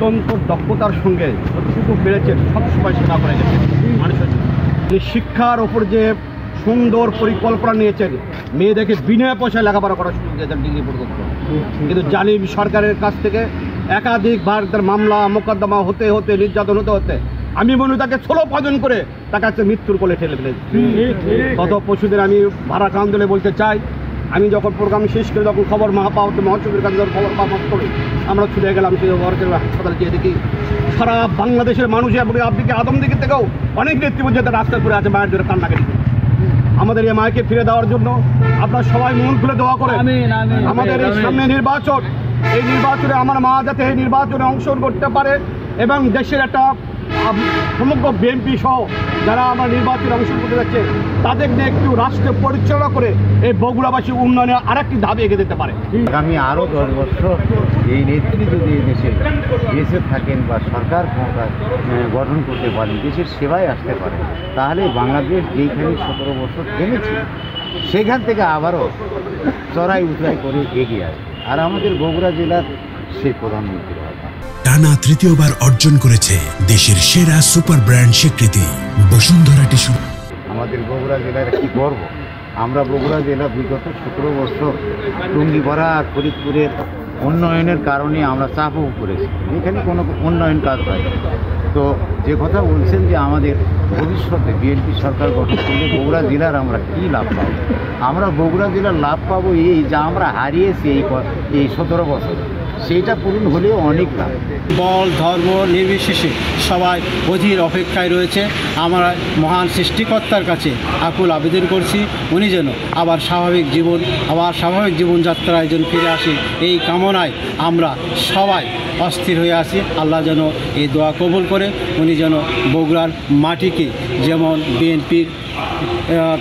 অত্যন্ত দক্ষতার সঙ্গে যতটুকু পেরেছেন সবসময় সেবা করে গেছেন মানুষের জন্য। শিক্ষার ওপর যে সুন্দর পরিকল্পনা নিয়েছেন, মেয়েদেরকে বিনা পয়সায় লেখাপড়া করার সুযোগ দিয়েছেন ডিগ্রি পর্যন্ত। কিন্তু জালিম সরকারের কাছ থেকে একাধিকবার তার মামলা মোকদ্দমা হতে হতে নির্যাতন হতে আমি মনে হয় তাকে ছোলপাজন করে তাকে একটা মৃত্যুর কোলে ঠেলে ফেলেছি। গত পরশুদিন আমি ভারাকান্দলে বলতে চাই, আমি যখন প্রোগ্রাম শেষ করে যখন খবর মহাসচিবের কাছে যখন খবর পাওয়া করি আমরা ছুটে গেলাম সেই হাসপাতালে গিয়ে দেখি সারা বাংলাদেশের মানুষ এবং আপনি আদমদিঘি থেকেও অনেক নেতৃবৃন্দ যাতে রাস্তায় পড়ে আছে মায়ের জন্য কান্নাকাটি। আমাদের এই মাকে ফিরে দেওয়ার জন্য আপনারা সবাই মন খুলে দোয়া করেন। আমাদের এই সামনে নির্বাচন, এই নির্বাচনে আমার মা যাতে এই নির্বাচনে অংশগ্রহণ করতে পারে এবং দেশের একটা সমগ্র বিএনপি সহ যারা আমরা নির্বাচনে অংশগ্রহণ করতে যাচ্ছে তাদের নিয়ে একটু রাষ্ট্র পরিচালনা করে এই বগুড়াবাসী উন্নয়নের আরেকটি ধাপে এগিয়ে দিতে পারে। আগামী আরও 10 বছর এই নেত্রী যদি দেশে বেঁচে থাকেন বা সরকার ক্ষমতা গঠন করতে পারেন, দেশের সেবায় আসতে পারে, তাহলে বাংলাদেশ যেইখানে 17 বছর থেমেছিল সেখান থেকে আবারও চড়াই উতরাই করে এগিয়ে আসে। আর আমাদের বগুড়া জেলার সেই প্রধানমন্ত্রী টানা তৃতীয়বার অর্জন করেছে দেশের সেরা সুপার ব্র্যান্ড স্বীকৃতি বসুন্ধরা টিস্যু। আমাদের বগুড়া জেলার একটি গর্ব। আমরা বগুড়া জেলা বিগত 17 বছর টুঙ্গিপাড়া আর ফরিদপুরের উন্নয়নের কারণে আমরা চাপও করেছি, এখানে কোনো উন্নয়ন কাজ হয়। তো যে কথা বলছেন যে আমাদের ভবিষ্যতে বিএনপি সরকার গঠন করলে বগুড়া জেলার আমরা কী লাভ পাবো, আমরা বগুড়া জেলার লাভ পাবো এই যা আমরা হারিয়েছি এই 17 বছর, সেইটা পূরণ হলেও অনেক লাভ। দল ধর্ম নির্বিশেষে সবাই অধীর অপেক্ষায় রয়েছে। আমরা মহান সৃষ্টিকর্তার কাছে আকুল আবেদন করছি উনি যেন আবার স্বাভাবিক জীবনযাত্রায় যেন ফিরে আসে, এই কামনায় আমরা সবাই অস্থির হয়ে আছি। আল্লাহ যেন এই দোয়া কবুল করে উনি যেন বগুড়ার মাটিকে যেমন বিএনপির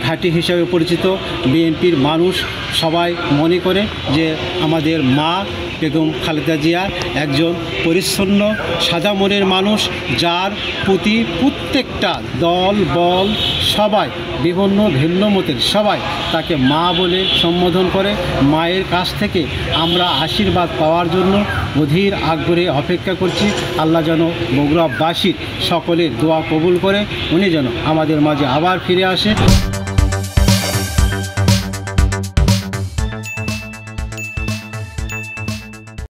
ঘাঁটি হিসাবে পরিচিত, বিএনপির মানুষ সবাই মনে করে যে আমাদের মা বেগম খালেদা জিয়া একজন পরিচ্ছন্ন সাদা মনের মানুষ, যার প্রতি প্রত্যেকটা দল বল সবাই বিভিন্ন ভিন্ন মতের সবাই তাকে মা বলে সম্বোধন করে। মায়ের কাছ থেকে আমরা আশীর্বাদ পাওয়ার জন্য অধীর আগ্রহে অপেক্ষা করছি। আল্লাহ যেন বগুড়াবাসীর সকলের দোয়া কবুল করে উনি যেন আমাদের মাঝে আবার ফিরে আসে।